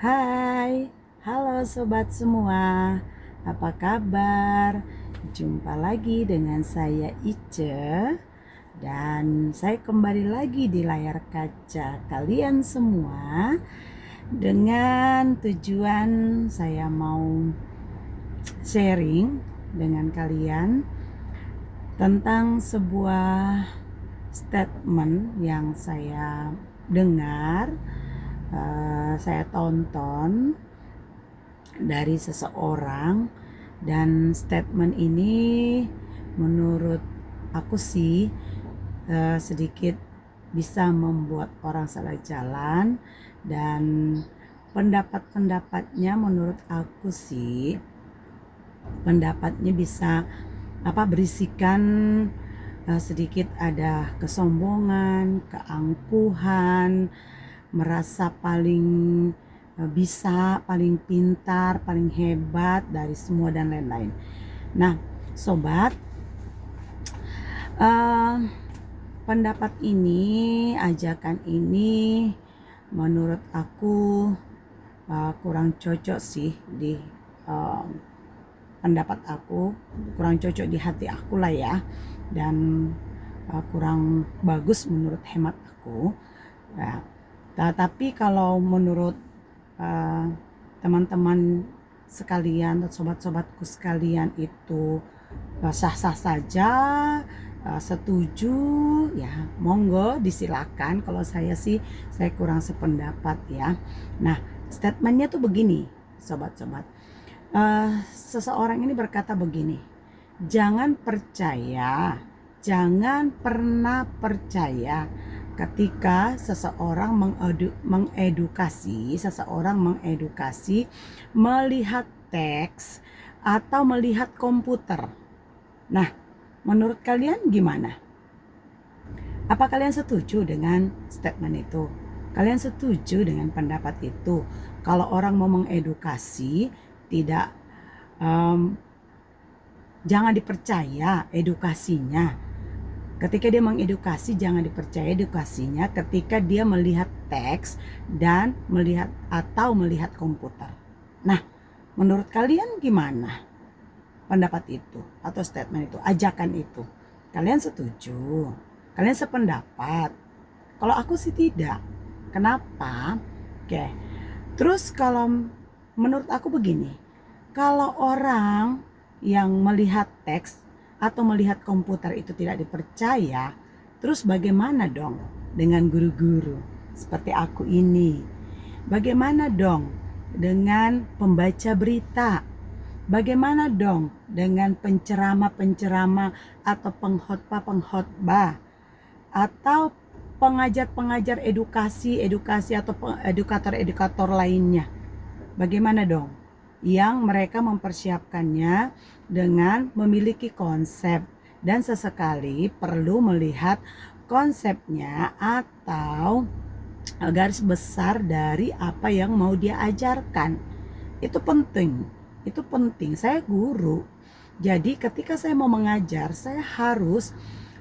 Hai, halo sobat semua, apa kabar? Jumpa lagi dengan saya Ice dan saya kembali lagi di layar kaca kalian semua dengan tujuan saya mau sharing dengan kalian tentang sebuah statement yang saya dengar, saya tonton dari seseorang, dan statement ini menurut aku sih sedikit bisa membuat orang salah jalan, dan pendapat-pendapatnya menurut aku sih pendapatnya bisa berisikan sedikit ada kesombongan, keangkuhan, merasa paling bisa, paling pintar, paling hebat dari semua dan lain-lain. Nah, sobat, pendapat ini, ajakan ini menurut aku kurang cocok sih di pendapat aku, kurang cocok di hati aku lah ya, dan kurang bagus menurut hemat aku. Nah, tapi kalau menurut teman-teman sekalian, sobat-sobatku sekalian itu sah-sah saja, setuju ya monggo disilakan. Kalau saya sih saya kurang sependapat ya. Nah, statementnya tuh begini sobat-sobat. Seseorang ini berkata begini, jangan pernah percaya ketika seseorang mengedukasi melihat teks atau melihat komputer. Nah, menurut kalian gimana? Apa kalian setuju dengan statement itu? Kalian setuju dengan pendapat itu? Kalau orang mau mengedukasi, tidak jangan dipercaya edukasinya. Ketika dia mengedukasi, jangan dipercaya edukasinya ketika dia melihat teks dan melihat komputer. Nah, menurut kalian gimana pendapat itu atau statement itu, ajakan itu? Kalian setuju? Kalian sependapat? Kalau aku sih tidak. Kenapa? Oke. Terus kalau menurut aku begini, kalau orang yang melihat teks atau melihat komputer itu tidak dipercaya, terus bagaimana dong dengan guru-guru seperti aku ini? Bagaimana dong dengan pembaca berita? Bagaimana dong dengan penceramah-penceramah atau pengkhotbah atau pengajar-pengajar edukasi atau edukator-edukator lainnya? Bagaimana dong yang mereka mempersiapkannya dengan memiliki konsep, dan sesekali perlu melihat konsepnya atau garis besar dari apa yang mau dia ajarkan. Itu penting. Saya guru, jadi ketika saya mau mengajar, saya harus,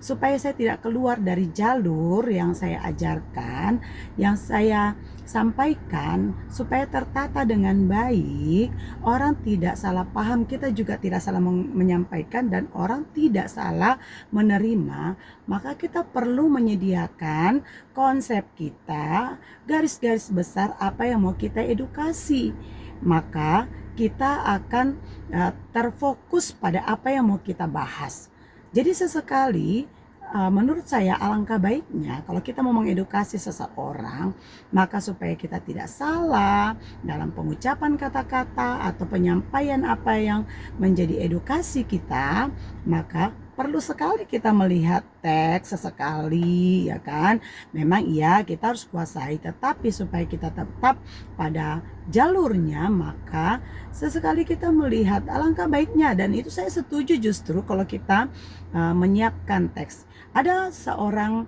supaya saya tidak keluar dari jalur yang saya ajarkan, yang saya sampaikan, supaya tertata dengan baik, orang tidak salah paham, kita juga tidak salah menyampaikan, dan orang tidak salah menerima. Maka kita perlu menyediakan konsep kita, garis-garis besar apa yang mau kita edukasi. Maka kita akan terfokus pada apa yang mau kita bahas. Jadi sesekali menurut saya alangkah baiknya kalau kita mau mengedukasi seseorang, maka supaya kita tidak salah dalam pengucapan kata-kata atau penyampaian apa yang menjadi edukasi kita, maka perlu sekali kita melihat teks sesekali, ya kan? Memang iya kita harus kuasai, tetapi supaya kita tetap pada jalurnya, maka sesekali kita melihat, alangkah baiknya. Dan itu saya setuju justru kalau kita menyiapkan teks. Ada seorang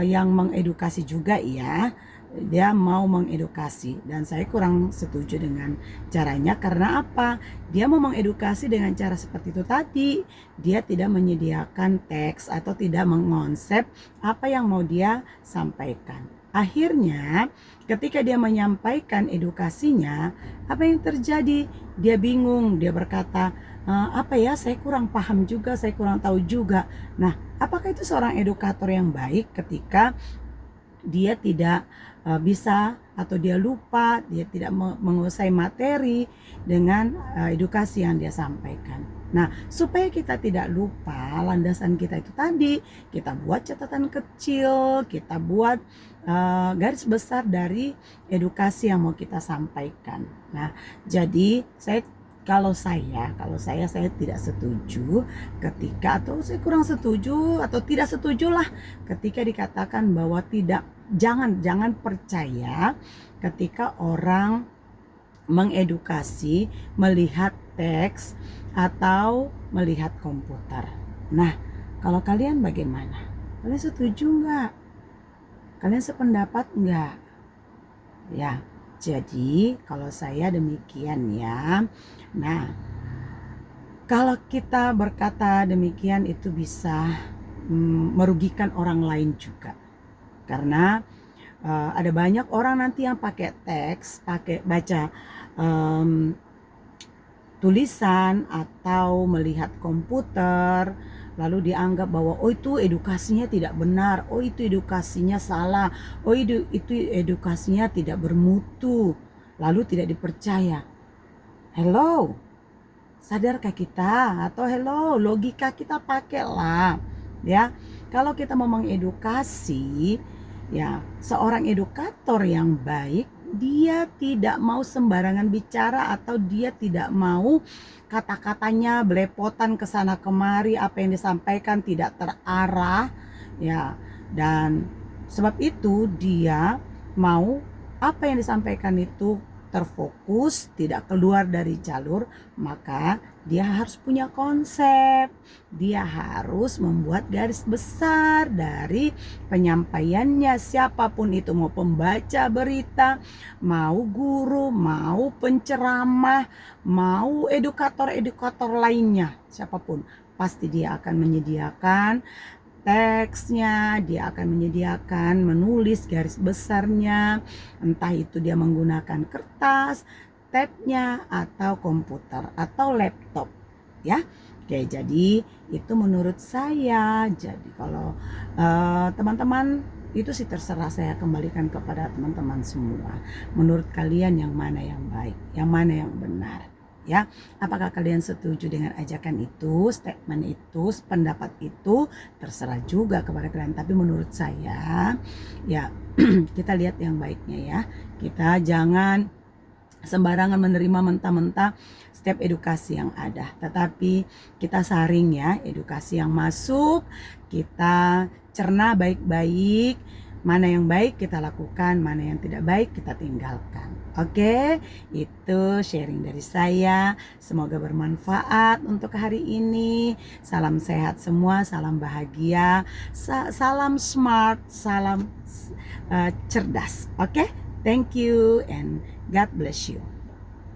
yang mengedukasi juga ya, dia mau mengedukasi, dan saya kurang setuju dengan caranya. Karena apa? Dia mau mengedukasi dengan cara seperti itu tadi, dia tidak menyediakan teks atau tidak mengonsep apa yang mau dia sampaikan. Akhirnya ketika dia menyampaikan edukasinya, apa yang terjadi? Dia bingung, dia berkata, apa ya, saya kurang paham juga, saya kurang tahu juga. Nah, apakah itu seorang edukator yang baik ketika dia tidak bisa atau dia lupa, dia tidak menguasai materi dengan edukasi yang dia sampaikan. Nah, supaya kita tidak lupa landasan kita itu tadi, kita buat catatan kecil, kita buat garis besar dari edukasi yang mau kita sampaikan. Nah, jadi kalau saya tidak setuju ketika, atau saya kurang setuju atau tidak setujulah ketika dikatakan bahwa jangan percaya ketika orang mengedukasi melihat teks atau melihat komputer. Nah, kalau kalian bagaimana? Kalian setuju nggak? Kalian sependapat nggak? Ya, jadi kalau saya demikian ya. Nah, kalau kita berkata demikian itu bisa merugikan orang lain juga. Karena ada banyak orang nanti yang pakai teks, pakai baca tulisan atau melihat komputer, lalu dianggap bahwa oh itu edukasinya tidak benar, oh itu edukasinya salah, oh itu edukasinya tidak bermutu, lalu tidak dipercaya. Hello, sadarkah kita? Atau hello, logika kita pakailah, ya. Kalau kita mau mengedukasi, ya, seorang edukator yang baik, dia tidak mau sembarangan bicara atau dia tidak mau kata-katanya belepotan ke sana kemari, apa yang disampaikan tidak terarah, ya. Dan sebab itu dia mau apa yang disampaikan itu terfokus, tidak keluar dari jalur, maka dia harus punya konsep. Dia harus membuat garis besar dari penyampaiannya, siapapun itu, mau pembaca berita, mau guru, mau penceramah, mau edukator-edukator lainnya, siapapun, pasti dia akan menyediakan teksnya, dia akan menyediakan menulis garis besarnya, entah itu dia menggunakan kertas, tabnya, atau komputer atau laptop, ya. Oke, jadi itu menurut saya. Jadi kalau teman-teman, itu sih terserah, saya kembalikan kepada teman-teman semua. Menurut kalian yang mana yang baik, yang mana yang benar? Ya, apakah kalian setuju dengan ajakan itu, statement itu, pendapat itu? Terserah juga kepada kalian. Tapi menurut saya, ya kita lihat yang baiknya ya. Kita jangan sembarangan menerima mentah-mentah setiap edukasi yang ada. Tetapi kita saring ya, edukasi yang masuk, kita cerna baik-baik. Mana yang baik kita lakukan, mana yang tidak baik kita tinggalkan. Oke, itu sharing dari saya. Semoga bermanfaat untuk hari ini. Salam sehat semua, salam bahagia, salam smart, salam cerdas. Oke, thank you and God bless you.